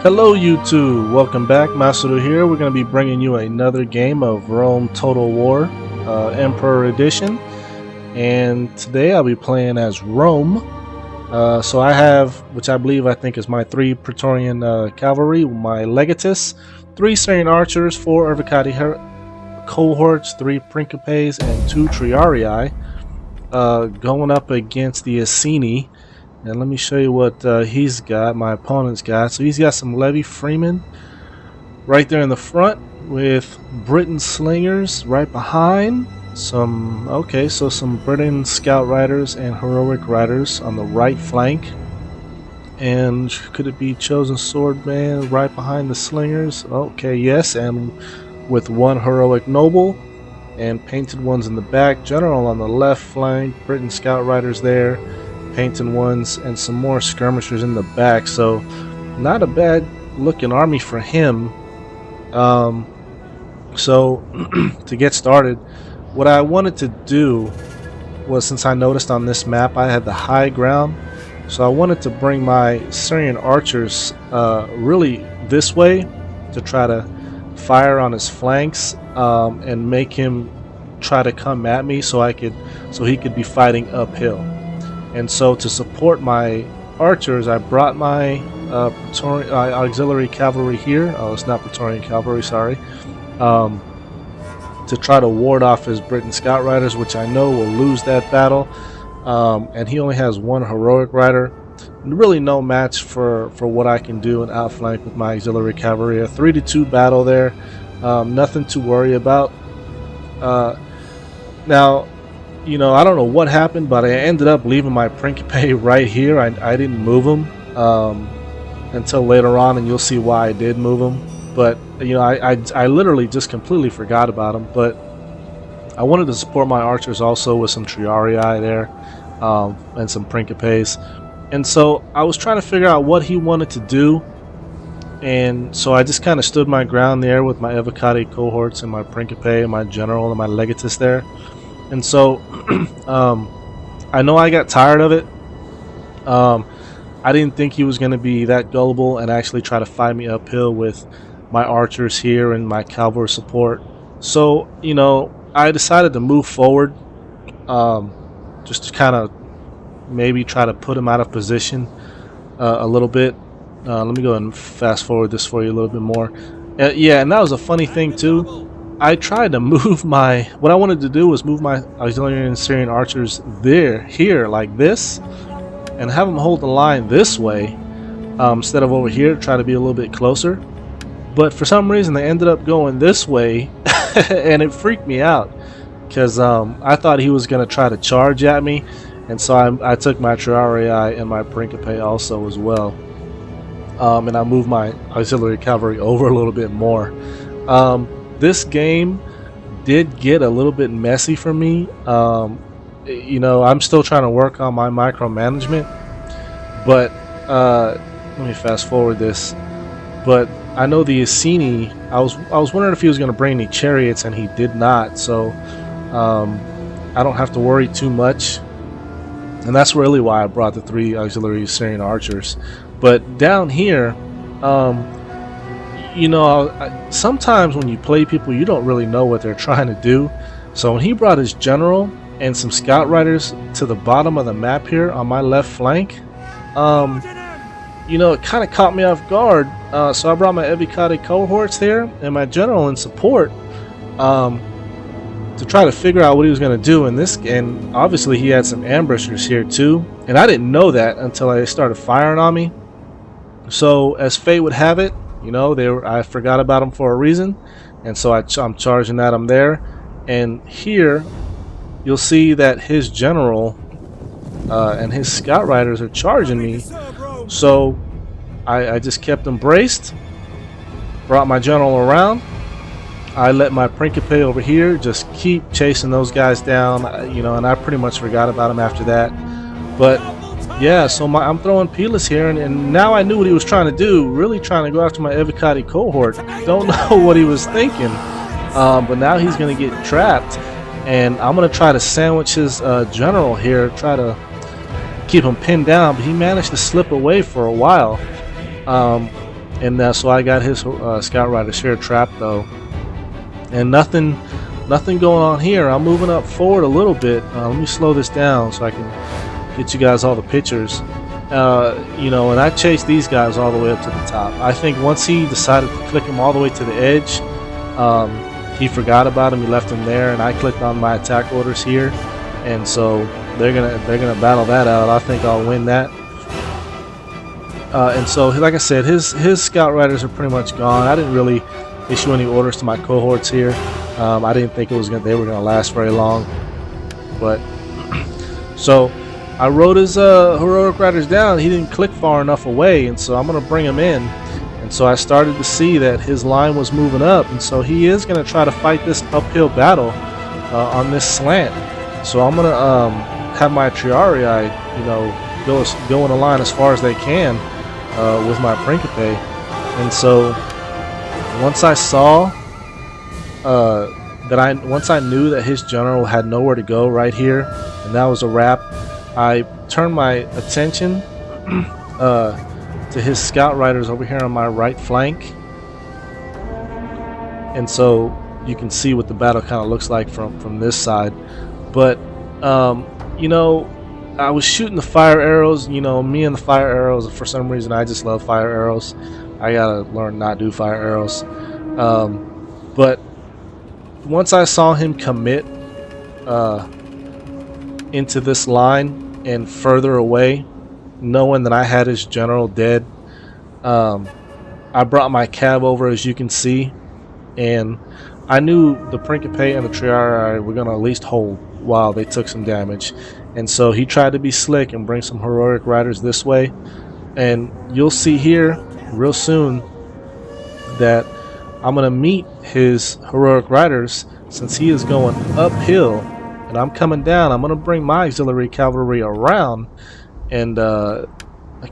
Hello YouTube, welcome back. Masudo here. We're going to be bringing you another game of Rome Total War Emperor Edition, and today I'll be playing as Rome. So I have, which I think is my 3 Praetorian Cavalry, my Legatus, 3 Syrian Archers, 4 Ervocati Cohorts, 3 Principes, and 2 Triarii, going up against the Iceni. And let me show you what he's got, my opponent's got. So he's got some Levy Freemen right there in the front with Britain Slingers right behind. Some Britain Scout Riders and Heroic Riders on the right flank. And could it be Chosen Swordman right behind the Slingers? Okay, yes, and with 1 Heroic Noble and Painted Ones in the back. General on the left flank, Britain Scout Riders there. Painted Ones and some more skirmishers in the back, so not a bad looking army for him. So to get started, what I wanted to do was, since I noticed on this map I had the high ground, so I wanted to bring my Syrian archers really this way to try to fire on his flanks and make him try to come at me so he could be fighting uphill. And so to support my archers, I brought my auxiliary cavalry here. Oh, it's not Praetorian cavalry, sorry. To try to ward off his Britain Scout Riders, which I know will lose that battle. And he only has 1 Heroic Rider. Really no match for what I can do and outflank with my auxiliary cavalry. A 3-2 battle there. Nothing to worry about. Now, you know, I don't know what happened, but I ended up leaving my Principe right here. I didn't move him until later on, and you'll see why I did move him. But, you know, I literally just completely forgot about him. But I wanted to support my archers also with some Triarii there and some Principes. And so I was trying to figure out what he wanted to do. And so I just kind of stood my ground there with my Ervocati Cohorts and my Principe and my General and my Legatus there. And so I know I got tired of it. I didn't think he was going to be that gullible and actually try to fight me uphill with my archers here and my cavalry support. So, you know, I decided to move forward, just to kind of maybe try to put him out of position a little bit. Let me go ahead and fast forward this for you a little bit more. Yeah, and that was a funny thing too. I tried to move what I wanted to do was move my auxiliary and Syrian archers here, like this, and have them hold the line this way, instead of over here, try to be a little bit closer. But for some reason they ended up going this way, and it freaked me out, because I thought he was going to try to charge at me, and so I took my Triarii and my Principe also as well, and I moved my auxiliary cavalry over a little bit more. This game did get a little bit messy for me. You know, I'm still trying to work on my micromanagement, but let me fast forward this. But I know the Iceni, I was wondering if he was going to bring any chariots, and he did not, so I don't have to worry too much. And that's really why I brought the 3 auxiliary Syrian archers. But down here, you know, sometimes when you play people, you don't really know what they're trying to do. So when he brought his general and some scout riders to the bottom of the map here on my left flank, you know, it kind of caught me off guard. So I brought my Ervocati Cohorts there and my general in support to try to figure out what he was going to do in this. And obviously he had some ambushers here too, and I didn't know that until they started firing on me. So as fate would have it, you know, I forgot about them for a reason, and so I'm charging at them there. And here, you'll see that his general and his scout riders are charging me. So I just kept them braced, brought my general around. I let my Principe over here just keep chasing those guys down, you know, and I pretty much forgot about him after that. But yeah, so I'm throwing Pilas here, and now I knew what he was trying to do, really trying to go after my Ervocati Cohort. Don't know what he was thinking, but now he's going to get trapped, and I'm going to try to sandwich his general here, try to keep him pinned down, but he managed to slip away for a while. and so I got his scout riders here trapped though, and nothing going on here. I'm moving up forward a little bit. Let me slow this down so I can get you guys all the pictures. You know, and I chased these guys all the way up to the top. I think once he decided to click him all the way to the edge, he forgot about him. He left him there, and I clicked on my attack orders here, and so they're gonna battle that out. I think I'll win that. And so, like I said, his scout riders are pretty much gone. I didn't really issue any orders to my cohorts here. I didn't think they were gonna last very long, but so I rode his heroic riders down. He didn't click far enough away, and so I'm gonna bring him in. And so I started to see that his line was moving up, and so he is gonna try to fight this uphill battle on this slant. So I'm gonna have my Triarii, you know, go in a line as far as they can with my Principe. And so once I saw once I knew that his general had nowhere to go right here, and that was a wrap, I turned my attention to his scout riders over here on my right flank. And so you can see what the battle kind of looks like from this side. But you know, I was shooting the fire arrows. You know, me and the fire arrows, for some reason I just love fire arrows. I gotta learn not to do fire arrows. But once I saw him commit into this line and further away, knowing that I had his general dead, I brought my cab over, as you can see, and I knew the Principe and the Triarii were going to at least hold while they took some damage. And so he tried to be slick and bring some heroic riders this way, and you'll see here real soon that I'm going to meet his heroic riders. Since he is going uphill and I'm coming down, I'm going to bring my auxiliary cavalry around, and I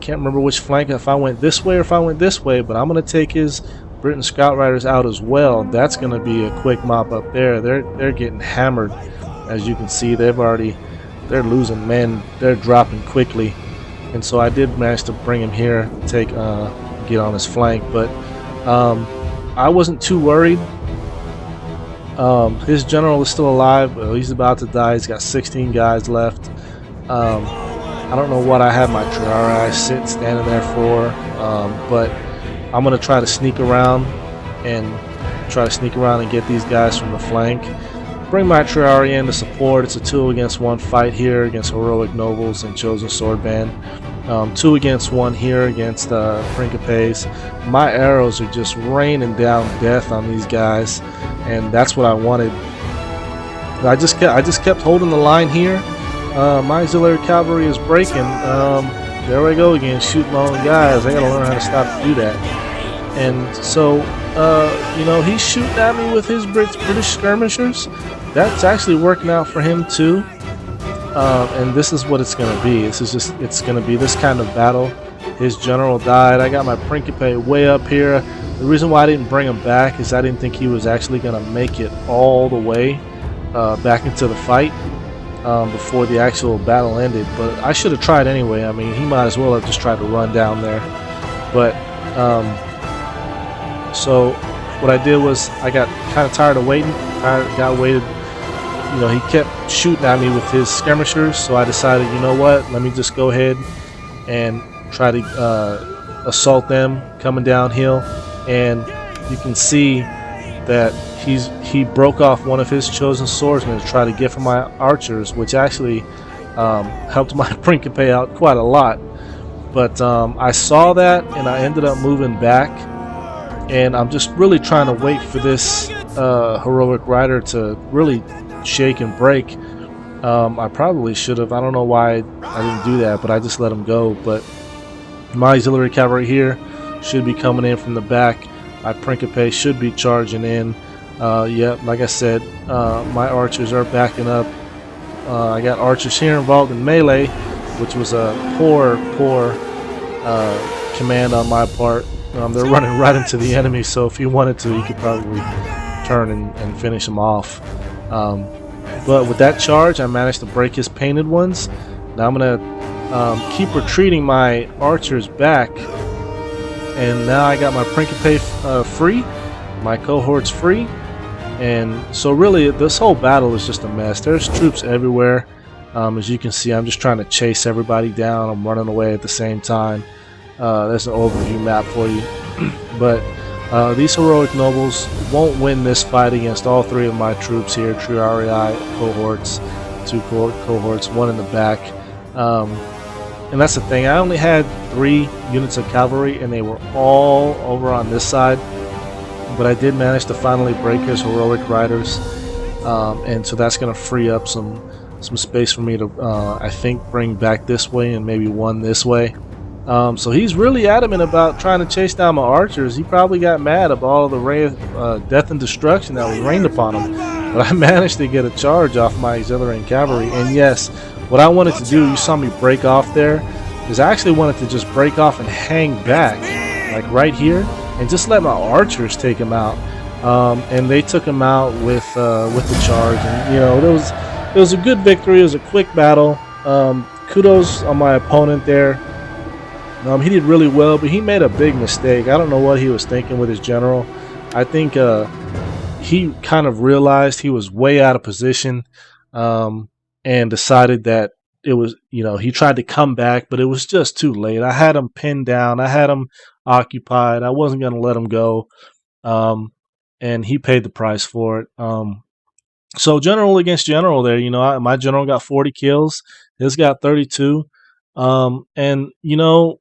can't remember which flank, if I went this way or if I went this way, but I'm going to take his Britain Scout Riders out as well. That's going to be a quick mop up there. They're getting hammered, as you can see. They're losing men. They're dropping quickly, and so I did manage to bring him here, get on his flank, but I wasn't too worried. His general is still alive, but he's about to die. He's got 16 guys left. I don't know what I have my Triarii standing there for, but I'm gonna try to sneak around and get these guys from the flank. Bring my Triarii in to support. It's a 2 against 1 fight here against heroic nobles and chosen sword band. 2 against 1 here against Principes. My arrows are just raining down death on these guys, and that's what I wanted. I just kept holding the line here. My auxiliary cavalry is breaking. There we go again, shooting my own guys. I gotta learn how to stop to do that. And so, you know, he's shooting at me with his British skirmishers. That's actually working out for him too. And this is what it's gonna be. It's gonna be this kind of battle. His general died. I got my Principe way up here. The reason why I didn't bring him back is I didn't think he was actually gonna make it all the way back into the fight before the actual battle ended. But I should have tried anyway. I mean, he might as well have just tried to run down there. But so what I did was I got kind of tired of waiting. You know, he kept shooting at me with his skirmishers, so I decided, you know what, let me just go ahead and try to assault them coming downhill. And you can see that he broke off one of his chosen swordsmen to try to get from my archers, which actually helped my Principe out quite a lot. But I saw that and I ended up moving back, and I'm just really trying to wait for this heroic rider to really shake and break. I probably should have. I don't know why I didn't do that, but I just let him go. But my auxiliary cavalry here should be coming in from the back. My Principe should be charging in. Yep, like I said, my archers are backing up. I got archers here involved in melee, which was a poor command on my part. They're running right into the enemy, so if you wanted to, you could probably turn and finish them off. But with that charge, I managed to break his painted ones. Now I'm going to keep retreating my archers back and now I got my Principe free, my cohorts free, and so really this whole battle is just a mess. There's troops everywhere. As you can see, I'm just trying to chase everybody down. I'm running away at the same time. There's an overview map for you. But these heroic nobles won't win this fight against all three of my troops here, Triarii cohorts, two cohorts, one in the back. And that's the thing, I only had 3 units of cavalry and they were all over on this side. But I did manage to finally break his heroic riders. And so that's going to free up some space for me to, I think, bring back this way and maybe one this way. So he's really adamant about trying to chase down my archers. He probably got mad about all the ray of death and destruction that was rained upon him. But I managed to get a charge off my auxiliary and cavalry. And yes, what I wanted to do, you saw me break off there, is I actually wanted to just break off and hang back, like right here, and just let my archers take him out. And they took him out with the charge. And you know, it was a good victory. It was a quick battle. Kudos on my opponent there. He did really well, but he made a big mistake. I don't know what he was thinking with his general. I think he kind of realized he was way out of position, and decided that it was, you know, he tried to come back, but it was just too late. I had him pinned down. I had him occupied. I wasn't going to let him go, and he paid the price for it. So general against general there, you know, my general got 40 kills. His got 32. And you know,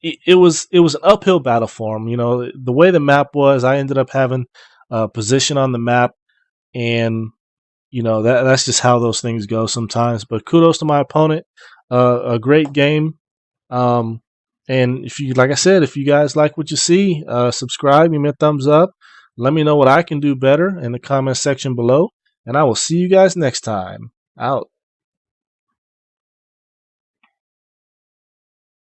it was an uphill battle for him. You know, the way the map was, I ended up having position on the map, and you know that's just how those things go sometimes. But kudos to my opponent, a great game. And if you, like I said, if you guys like what you see, subscribe, give me a thumbs up. Let me know what I can do better in the comment section below, and I will see you guys next time. Out.